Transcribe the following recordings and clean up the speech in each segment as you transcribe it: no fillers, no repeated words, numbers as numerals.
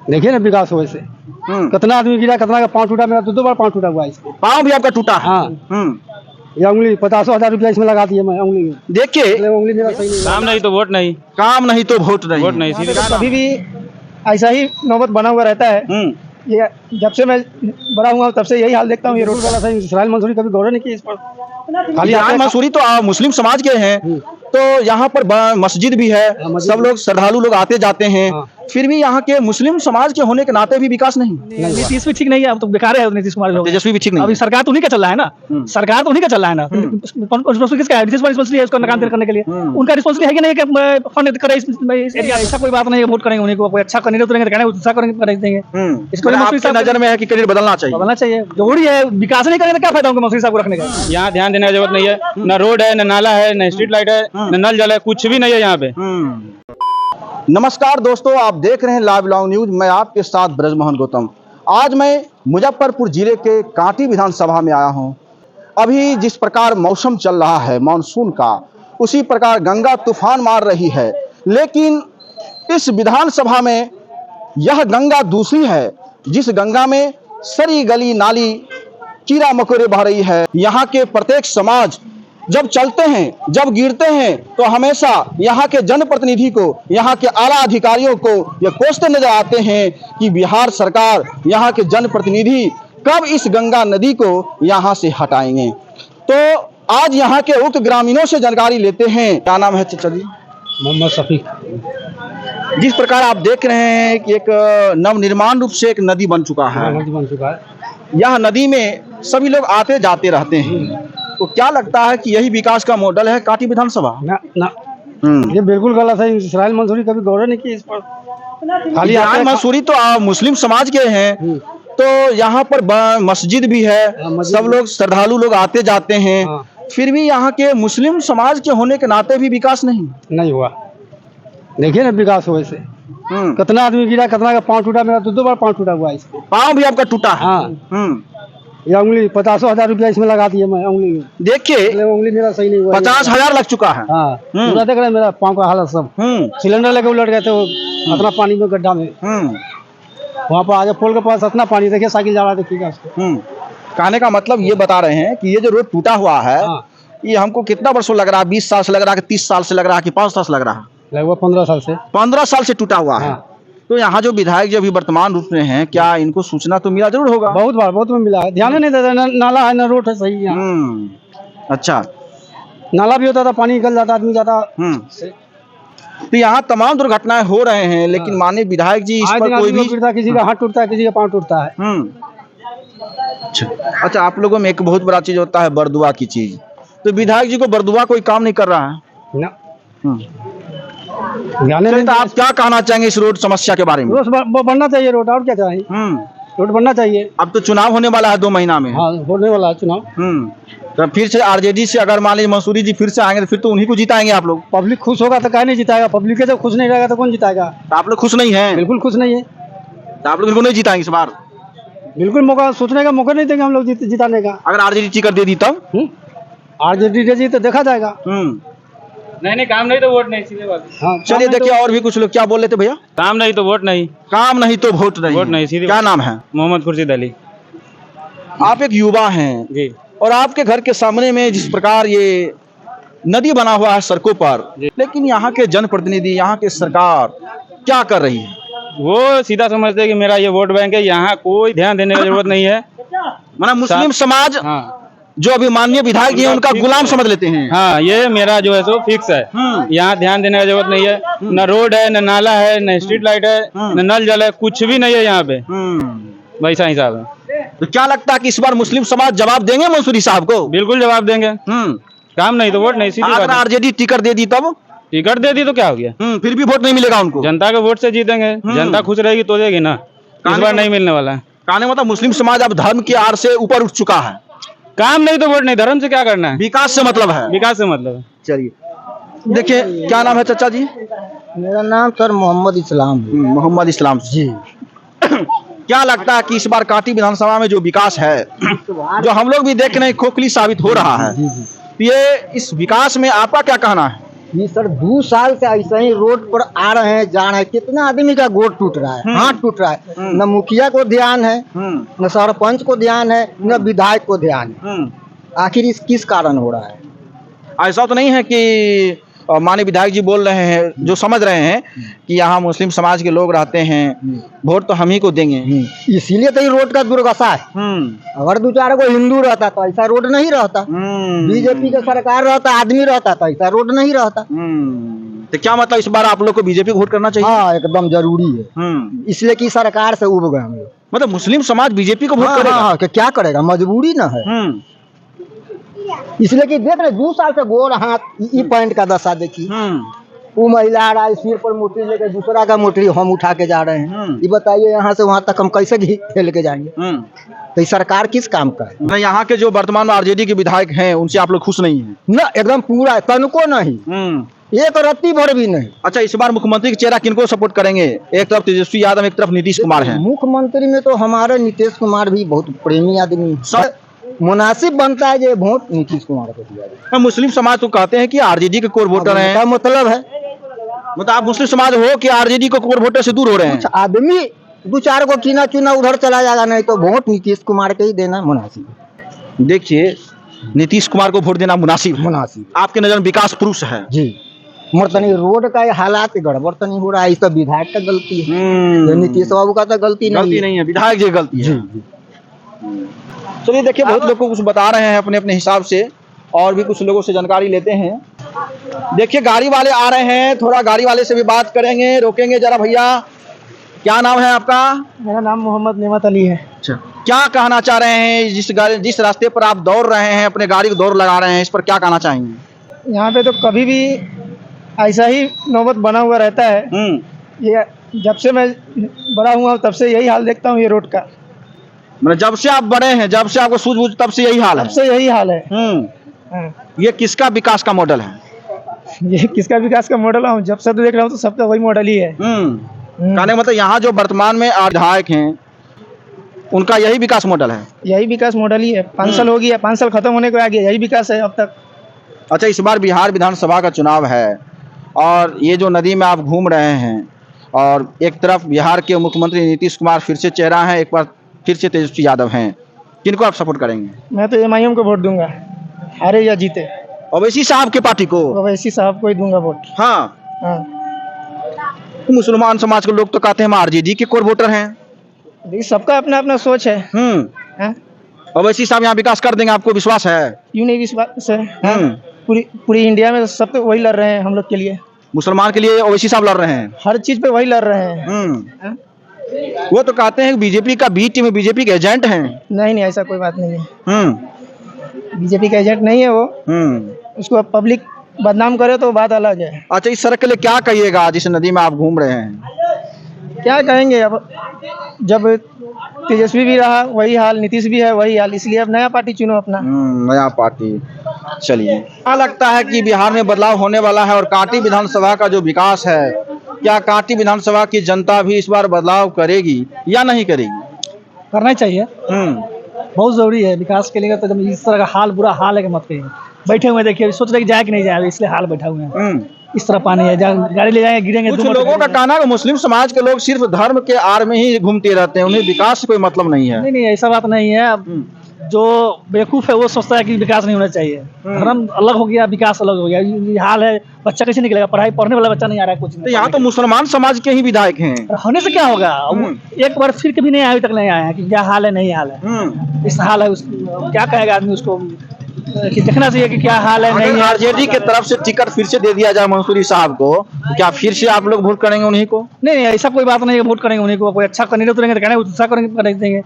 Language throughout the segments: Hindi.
देखिए ना विकास हो ऐसे कितना आदमी गिरा, कितना का पाँव टूटा, मेरा दो बार पाँव टूटा हुआ है इसको। पाँव भी आपका टूटा है? हाँ। ये उंगली 50,000 रुपया इसमें लगा दिए मैं उंगली में। देखिए, उंगली मेरा सही नहीं। काम नहीं तो वोट नहीं, काम नहीं तो वोट नहीं। वोट नहीं सीधे। कभी भी ऐसा ही नौबत बना हुआ रहता है। ये जब से मैं बड़ा हुआ तब से यही हाल देखता हूँ। ये रोड वाला सही इसराइल मंसूरी कभी गौर नहीं की इस पर। खाली इसराइल मंसूरी तो मुस्लिम समाज के हैं, तो यहाँ पर मस्जिद भी है, सब लोग श्रद्धालु लोग आते जाते हैं, फिर भी यहाँ के मुस्लिम समाज के होने के नाते भी विकास नहीं। नीतीश भी ठीक नहीं है, अब तो बेकार है नीतीश कुमार। तेजस्वी भी ठीक नहीं। अभी सरकार तो उन्हीं का चल रहा है ना, सरकार तो उन्हीं का चल रहा है ना। किसका है? रिस्पॉन्सिबिलिटी है इसको नाकाम करने के लिए। उनका रिस्पॉन्सिबिलिटी है कि नहीं कि फंड करे इस एरिया। ऐसा कोई बात नहीं है, वोट करेंगे उन्हीं को। कोई अच्छा कैंडिडेट उतरेंगे तो कहना अच्छा करेंगे देंगे। इसको आपकी नजर में है कि कैंडिडेट बदलना चाहिए? जरूरी है। विकास नहीं करेंगे तो क्या फायदा होगा मंत्री साहब को रखने का। यहाँ ध्यान देने की जरूरत नहीं है, न रोड है, न नाला है, न स्ट्रीट लाइट है, न नल जल है, कुछ भी नहीं है यहाँ पे। नमस्कार दोस्तों, आप देख रहे हैं लाइव लॉन्ग न्यूज। मैं आपके साथ ब्रजमोहन गौतम। आज मैं मुजफ्फरपुर जिले के कांटी विधानसभा में आया हूं। अभी जिस प्रकार मौसम चल रहा है मानसून का, उसी प्रकार गंगा तूफान मार रही है, लेकिन इस विधानसभा में यह गंगा दूसरी है, जिस गंगा में सरी गली नाली कीड़ा मकोड़े बह रही है। यहाँ के प्रत्येक समाज जब चलते हैं, जब गिरते हैं, तो हमेशा यहाँ के जनप्रतिनिधि को, यहाँ के आला अधिकारियों को ये कोसते नजर आते हैं कि बिहार सरकार, यहाँ के जनप्रतिनिधि कब इस गंगा नदी को यहाँ से हटाएंगे। तो आज यहाँ के उक्त ग्रामीणों से जानकारी लेते हैं। क्या नाम है चाचा जी? मोहम्मद शफीक। जिस प्रकार आप देख रहे हैं कि एक नवनिर्माण रूप से एक नदी बन चुका है, यह नदी में सभी लोग आते जाते रहते हैं, तो क्या लगता है कि यही विकास का मॉडल है कांटी विधानसभा? ना ये बिल्कुल गलत है। इसराइल मंसूरी कभी गौर नहीं की इस पर। खाली इसराइल मंसूरी तो मुस्लिम समाज के हैं, तो यहाँ पर मस्जिद भी है, सब लोग श्रद्धालु लोग आते जाते हैं, फिर भी यहाँ के मुस्लिम समाज के होने के नाते भी विकास नहीं हुआ। देखिए ना विकास हो ऐसे कितना आदमी गिरा, कितना का पाँव टूटा, मेरा दो बार पाँव टूटा हुआ है इसको। पाँव भी आपका टूटा है? हाँ। ये उंगली 50,000 रुपया इसमें लगा दिए मैं उंगली में। देखिए, उंगली मेरा सही नहीं हुआ। 50,000 लग चुका है। हाँ, पूरा देख रहे हैं मेरा पाँव का हालत सब। सिलेंडर लेके उलट गए थे वो इतना पानी में, गड्ढा में। वहाँ पर आगे पोल के पास इतना पानी, देखिए साइकिल जा रहा है, देखिएगा उसको। कहने का मतलब ये बता रहे हैं कि ये जो रोड टूटा हुआ है, ये हमको कितना वर्षों लग रहा है? 20 साल से लग रहा है कि 30 साल से लग रहा है कि 5 साल से लग रहा है? लगभग 15 साल से। 15 साल से टूटा हुआ है। तो यहाँ जो विधायक जो अभी वर्तमान रूप में हैं, क्या इनको सूचना तो मिला जरूर होगा? बहुत बार, बहुत में मिला है, ध्यान नहीं देता। नाला है ना रोड है सही यहाँ। अच्छा, नाला भी होता था, पानी निकल जाता, आदमी जाता। तो यहाँ तमाम दुर्घटनाएं हो रहे हैं, लेकिन माननीय विधायक जी इस पर कोई भी, किसी का हाथ टूटता है, किसी का पाँव टूटता है। अच्छा, आप लोगों में एक बहुत बड़ा चीज होता है बरदुआ की चीज, तो विधायक जी को बरदुआ कोई काम नहीं कर रहा है ना। तो आप क्या कहना चाहेंगे इस रोड समस्या के बारे में? रोड बनना चाहिए, रोड, और क्या चाहिए? रोड बनना चाहिए। अब तो चुनाव होने वाला है 2 महीना में। हाँ, होने वाला है चुनाव। तो फिर से आरजेडी से अगर मान लीजिए मंसूरी जी फिर से आएंगे, तो फिर तो उन्हीं को जिताएंगे आप लोग। पब्लिक खुश होगा तो कहीं नहीं जिताएगा। पब्लिक के जब खुश नहीं रहेगा तो कौन जिताएगा? तो आप लोग खुश नहीं हैं? बिल्कुल खुश नहीं है। तो आप लोग बिल्कुल नहीं जिताएंगे इस बार? बिल्कुल मौका, सोचने का मौका नहीं देंगे हम लोग जिताने का। अगर आरजेडी टिकट दे दी तब? आरजेडी दे दी तो देखा जाएगा। नहीं काम नहीं तो वोट नहीं, सीधे बात। हाँ, चलिए देखिए और भी कुछ लोग क्या बोल रहे थे भैया? काम नहीं तो वोट नहीं, काम नहीं तो वोट नहीं, सीधे। क्या नाम है? मोहम्मद खुर्शीद अली। आप एक युवा हैं जी, और आपके घर के सामने में जिस प्रकार ये नदी बना हुआ है सड़कों पर, लेकिन यहाँ के जनप्रतिनिधि, यहाँ के सरकार क्या कर रही है? वो सीधा समझते हैं कि मेरा ये वोट बैंक है, यहाँ कोई ध्यान देने की जरूरत नहीं है। मतलब मुस्लिम समाज जो अभी माननीय विधायक जी हैं उनका गुलाम समझ लेते हैं। हाँ, ये मेरा जो है सो फिक्स है। यहाँ ध्यान देने की जरूरत नहीं है, न रोड है, न नाला है, न स्ट्रीट लाइट है, न नल जल है, कुछ भी नहीं है यहाँ पे। वैसा हिसाब है। तो क्या लगता है कि इस बार मुस्लिम समाज जवाब देंगे मंसूरी साहब को? बिल्कुल जवाब देंगे। काम नहीं तो वोट नहीं, सीधी बात है। आरजेडी टिकट दे दी तब? टिकट दे दी तो क्या हो गया? फिर भी वोट नहीं मिलेगा उनको? जनता के वोट से जीतेंगे। जनता खुश रहेगी तो देगी ना, इस बार नहीं मिलने वाला है। कहने मतलब मुस्लिम समाज अब धर्म की आड़ से ऊपर उठ चुका है। काम नहीं तो वोट नहीं, धर्म से क्या करना है? विकास से मतलब है। विकास से मतलब है। चलिए देखिए, क्या नाम है चाचा जी? मेरा नाम सर मोहम्मद इस्लाम। मोहम्मद इस्लाम जी। क्या लगता है कि इस बार कांटी विधानसभा में जो विकास है, जो हम लोग भी देख रहे हैं, खोखली साबित हो रहा है, ये इस विकास में आपका क्या कहना है? ये सर 2 साल से ऐसे ही रोड पर आ रहे हैं, जा रहे हैं, कितना आदमी का गोड़ टूट रहा है, हाथ टूट रहा है। न मुखिया को ध्यान है, न सरपंच को ध्यान है, न विधायक को ध्यान है। आखिर इस किस कारण हो रहा है? ऐसा तो नहीं है कि माननीय विधायक जी बोल रहे हैं, जो समझ रहे हैं कि यहाँ मुस्लिम समाज के लोग रहते हैं, वोट तो हम ही को देंगे, इसीलिए तो ये रोड का दुर्दशा है। अगर 2-4 को हिंदू रहता तो ऐसा रोड नहीं रहता, बीजेपी का सरकार रहता, आदमी रहता तो ऐसा रोड नहीं रहता। तो क्या मतलब इस बार आप लोग को बीजेपी को वोट करना चाहिए? हाँ, एकदम जरूरी है, इसलिए कि सरकार से उब गए हम लोग। मतलब मुस्लिम समाज बीजेपी को वोट करेगा? हाँ, क्या करेगा, मजबूरी ना है। इसलिए कि देख रहे 2 साल से गोर हाथ ई पॉइंट का दशा देखिए। वो महिला आ रहा है सिर पर मोटरी लेकर, दूसरा का मोटरी हम उठा के जा रहे हैं। ये बताइए यहाँ से वहाँ तक हम कैसे खेल के जाएंगे? तो ये सरकार किस काम का है? यहाँ के जो वर्तमान में आरजेडी के विधायक हैं उनसे आप लोग खुश नहीं हैं? ना, एकदम पूरा तनको नहीं, एक रत्ती भर भी नहीं। अच्छा, इस बार मुख्यमंत्री का चेहरा किनको सपोर्ट करेंगे? एक तरफ तेजस्वी यादव, एक तरफ नीतीश कुमार है। मुख्यमंत्री में तो हमारे नीतीश कुमार भी बहुत प्रेमी आदमी है। मुनासिब बनता है जो वोट नीतीश कुमार को दिया जाए। मुस्लिम समाज तो कहते हैं कि आरजेडी के कोर वोटर हैं। क्या मतलब है? मतलब आप मुस्लिम समाज हो कि आरजेडी को कोर वोटर से दूर हो रहे हैं? कुछ आदमी 2-4 को चुना चुना उधर चला जाएगा, नहीं तो वोट नीतीश कुमार के ही देना मुनासिब। देखिए, नीतीश कुमार को वोट देना मुनासिब आपके नजर में विकास पुरुष है जी। मर्तनी रोड का हालात गड़बड़ तो नहीं हो रहा है, इस तो विधायक का गलती है, नीतीश बाबू का तो गलती नहीं है, विधायक जी गलती है। चलिए देखिए, बहुत लोग को कुछ बता रहे हैं अपने अपने हिसाब से, और भी कुछ लोगों से जानकारी लेते हैं। देखिए, गाड़ी वाले आ रहे हैं, थोड़ा गाड़ी वाले से भी बात करेंगे, रोकेंगे जरा। भैया, क्या नाम है आपका? मेरा नाम मोहम्मद नेमत अली है। अच्छा, क्या कहना चाह रहे हैं? जिस रास्ते पर आप दौड़ रहे हैं, अपने गाड़ी को दौड़ लगा रहे हैं, इस पर क्या कहना चाहेंगे? यहाँ पे तो कभी भी ऐसा ही नौबत बना हुआ रहता है। ये जब से मैं बड़ा हुआ तब से यही हाल देखता हूँ ये रोड का। मतलब जब से आप बड़े हैं, जब से आपको सूझबूझ, तब से यही हाल है? तब से यही हाल है। ये किसका विकास का मॉडल है? ये किसका विकास का मॉडल है? जब से तो देख रहा हूँ तो सबका वही मॉडल ही है। कहने मतलब यहाँ जो वर्तमान में विधायक हैं उनका यही विकास मॉडल है? यही विकास मॉडल ही है। 5 साल हो गया, 5 साल खत्म होने को आ गया, यही विकास है अब तक। अच्छा, इस बार बिहार विधानसभा का चुनाव है और ये जो नदी में आप घूम रहे हैं, और एक तरफ बिहार के मुख्यमंत्री नीतीश कुमार फिर से चेहरा है, एक बार फिर से तेजस्वी यादव हैं, किनको आप सपोर्ट करेंगे? मैं तो MIM को वोट दूंगा, हारे या जीते। ओवैसी साहब के पार्टी को? ओवैसी साहब को ही दूंगा वोट। हाँ, मुसलमान समाज के लोग तो कहते हैं हम आरजेडी के कोर वोटर हैं। देखिए, सबका अपना अपना सोच है। ओवैसी साहब यहाँ विकास कर देंगे, आपको विश्वास है? क्यों नहीं विश्वास है? पूरी इंडिया में सब तो वही लड़ रहे हैं हम लोग के लिए। मुसलमान के लिए ओवैसी साहब लड़ रहे हैं, हर चीज पे वही लड़ रहे हैं। वो तो कहते हैं बीजेपी का बी टीम, बीजेपी के एजेंट हैं। नहीं, ऐसा कोई बात नहीं है। बीजेपी का एजेंट नहीं है वो। उसको पब्लिक बदनाम करे तो बात अलग है। अच्छा, इस सड़क के लिए क्या कहिएगा जिस नदी में आप घूम रहे हैं? क्या कहेंगे, अब जब तेजस्वी भी रहा वही हाल, नीतीश भी है वही हाल, इसलिए अब नया पार्टी चुनो अपना। नया पार्टी। चलिए, क्या लगता है कि बिहार में बदलाव होने वाला है? और कांटी विधानसभा का जो विकास है, क्या कांटी विधानसभा की जनता भी इस बार बदलाव करेगी या नहीं करेगी? करना चाहिए, बहुत जरूरी है विकास के लिए। तो जब इस तरह का हाल, बुरा हाल है कि मत कहिए। बैठे हुए देखिए, सोच रहे कि जाए कि नहीं जाए, इसलिए हाल बैठा हुए हैं। इस तरह पानी है, गाड़ी ले जाएंगे गिरेंगे। कुछ लोगों का कहना है कि मुस्लिम समाज के लोग सिर्फ धर्म के आड़ में ही घूमते रहते हैं, उन्हें विकास से कोई मतलब नहीं है। नहीं, ऐसा बात नहीं है। अब जो बेवकूफ है वो सोचता है कि विकास नहीं होना चाहिए। धर्म अलग हो गया, विकास अलग हो गया। ये हाल है, बच्चा कैसे निकलेगा? पढ़ाई पढ़ने वाला बच्चा नहीं आ रहा है कुछ। तो यहाँ तो मुसलमान समाज के ही विधायक हैं, होने से क्या होगा? एक बार फिर कभी नहीं आया, अभी तक नहीं आया है कि क्या हाल है, नहीं हाल है। इस हाल है, क्या कहेगा आदमी उसको? कि देखना चाहिए कि क्या हाल है। नहीं, आरजेडी के तरफ से टिकट फिर से दे दिया जाए मंसूरी साहब को, क्या फिर से आप लोग वोट करेंगे उन्हीं को? नहीं, ऐसा कोई बात नहीं है, वोट करेंगे उन्हीं को। कोई अच्छा कैंडिडेट रहेंगे तो कहना अच्छा करेंगे देंगे।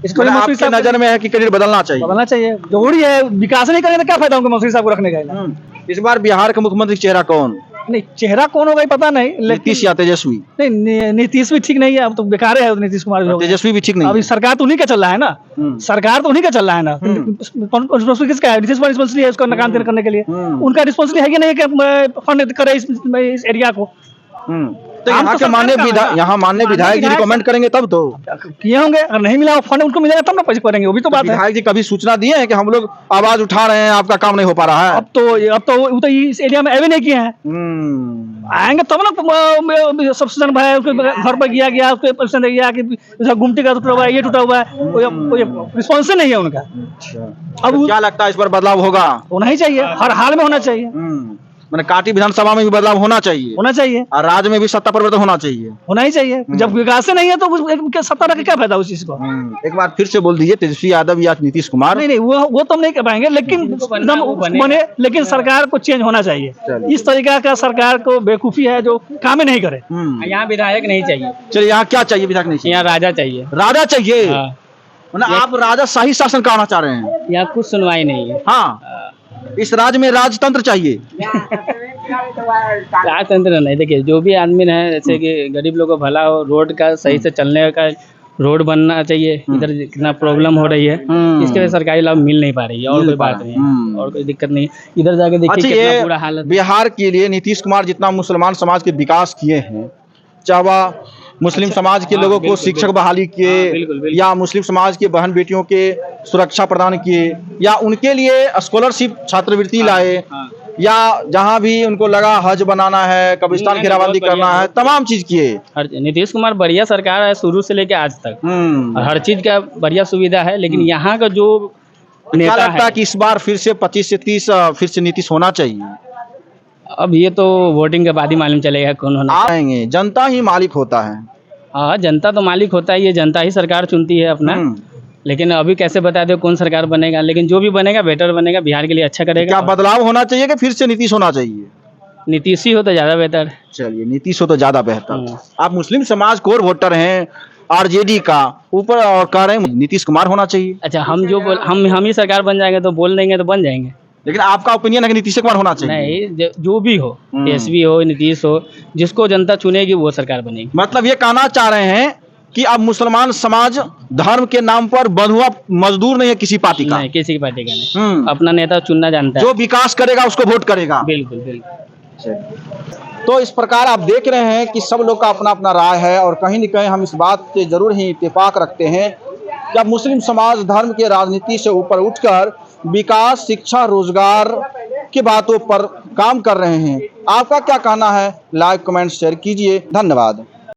इसको आपकी नजर में है कि कैंडिडेट बदलना चाहिए? जरूरी है। विकास नहीं करेंगे तो क्या फायदा उनको मंसूरी साहब को रखने का? इस बार बिहार का मुख्यमंत्री चेहरा कौन? नहीं, चेहरा कौन होगा पता नहीं, नीतीश या तेजस्वी? नहीं, नीतीश भी ठीक नहीं है, अब तो बेकार है नीतीश कुमार भी। तेजस्वी भी ठीक नहीं। अभी सरकार तो उन्हीं का चल रहा है ना, सरकार तो उन्हीं का चल रहा है ना। किसका है? नीतीश रिस्पॉन्सिबिलिटी है उसको काम करने के लिए। उनका रिस्पॉन्सिबिलिटी है कि नहीं कि फंड करे इस एरिया को। तो काम यहाँ तो के सरकार का है ना। यहाँ माननीय विधायक जी विधायक- रिकमेंड करेंगे तब तो किए होंगे, अगर नहीं मिला फंड उनको मिलेगा तब ना पैसे करेंगे, वो भी तो बात है। विधायक जी कभी सूचना दिए हैं कि हम लोग आवाज उठा रहे हैं, आपका काम नहीं हो पा रहा है? अब तो वो तो इस एरिया में अभी नहीं किए हैं, आएंगे तब ना। सब्सिडन भाई उसके घर पर गया उसके पैसे दे गया कि गुमटी का टूटा हुआ है, ये टूटा हुआ है, कोई रिस्पॉन्स नहीं है उनका। अब तो क्या लगता है इस पर बदलाव होगा? होना ही चाहिए, हर हाल में होना चाहिए, मैंने कांटी विधानसभा में भी बदलाव होना चाहिए होना चाहिए, और राज्य में भी सत्ता परिवर्तन होना चाहिए। होना ही चाहिए। जब विकास नहीं है तो सत्ता रख के क्या फायदा उस चीज को। एक बार फिर से बोल दीजिए, तेजस्वी यादव या नीतीश कुमार? नहीं वो तो हम नहीं कर पाएंगे, लेकिन एकदम बने, लेकिन सरकार को चेंज होना चाहिए। इस तरीका का सरकार को बेवकूफी है जो काम ही नहीं करे। यहाँ विधायक नहीं चाहिए, चलिए, यहाँ क्या चाहिए? विधायक नहीं चाहिए, यहाँ राजा चाहिए। राजा चाहिए। हाँ। मतलब आप राजा शाही शासन कराना चाह रहे हैं? यहाँ कुछ सुनवाई नहीं है। हाँ, इस राज्य में राजतंत्र चाहिए। राजतंत्र नहीं, देखिए जो भी आदमी है, जैसे कि गरीब लोगों को भला हो, रोड का सही से चलने का रोड बनना चाहिए। इधर कितना प्रॉब्लम हो रही है, इसके लिए सरकारी लाभ मिल नहीं पा रही है, और कोई बात नहीं है, और कोई दिक्कत नहीं। इधर जाके देखिए अच्छा, कितना ये बुरा हालत। बिहार के लिए नीतीश कुमार जितना मुसलमान समाज के विकास किए हैं, चाहे वह मुस्लिम समाज के लोगों को शिक्षक बहाली किए, या मुस्लिम समाज के बहन बेटियों के सुरक्षा प्रदान किए, या उनके लिए स्कॉलरशिप छात्रवृत्ति लाए, या जहां भी उनको लगा हज बनाना है, कब्रिस्तान घेराबंदी करना है, तमाम चीज किए। नीतीश कुमार बढ़िया सरकार है शुरू से लेके आज तक, और हर चीज का बढ़िया सुविधा है। लेकिन यहाँ का जो क्या नेता लगता है है, कि इस बार फिर से 25 से 30 फिर से नीतीश होना चाहिए? अब ये तो वोटिंग के बाद ही मालूम चलेगा कौन होना। आएंगे, जनता ही मालिक होता है। हाँ, जनता तो मालिक होता है, ये जनता ही सरकार चुनती है अपना। लेकिन अभी कैसे बता दो कौन सरकार बनेगा, लेकिन जो भी बनेगा बेटर बनेगा, बिहार के लिए अच्छा करेगा। क्या बदलाव होना चाहिए कि फिर से नीतीश होना चाहिए? नीतीश ही हो तो ज्यादा बेहतर। चलिए, नीतीश हो तो ज्यादा बेहतर। आप मुस्लिम समाज कोर वोटर हैं आरजेडी का, ऊपर और कह रहे हैं नीतीश कुमार होना चाहिए। अच्छा, हम ही सरकार बन जाएंगे तो बोल देंगे तो बन जाएंगे। लेकिन आपका ओपिनियन है कि नीतीश कुमार होना चाहिए? नहीं, जो भी हो, तेजस्वी हो, नीतीश हो, जिसको जनता चुनेगी वो सरकार बनेगी। मतलब ये कहना चाह रहे हैं कि अब मुसलमान समाज धर्म के नाम पर बंधुआ मजदूर नहीं है किसी पार्टी का? नहीं, किसी की पार्टी का नहीं, अपना नेता चुनना जानता है। जो विकास करेगा उसको वोट करेगा। बिल्कुल बिल्कुल। तो इस प्रकार आप देख रहे हैं कि सब लोग का अपना अपना राय है, और कहीं न कहीं हम इस बात से जरूर ही इत्तेफाक रखते हैं कि अब मुस्लिम समाज धर्म के राजनीति से ऊपर उठकर विकास, शिक्षा, रोजगार की बातों पर काम कर रहे हैं। आपका क्या कहना है? लाइक, कमेंट, शेयर कीजिए। धन्यवाद।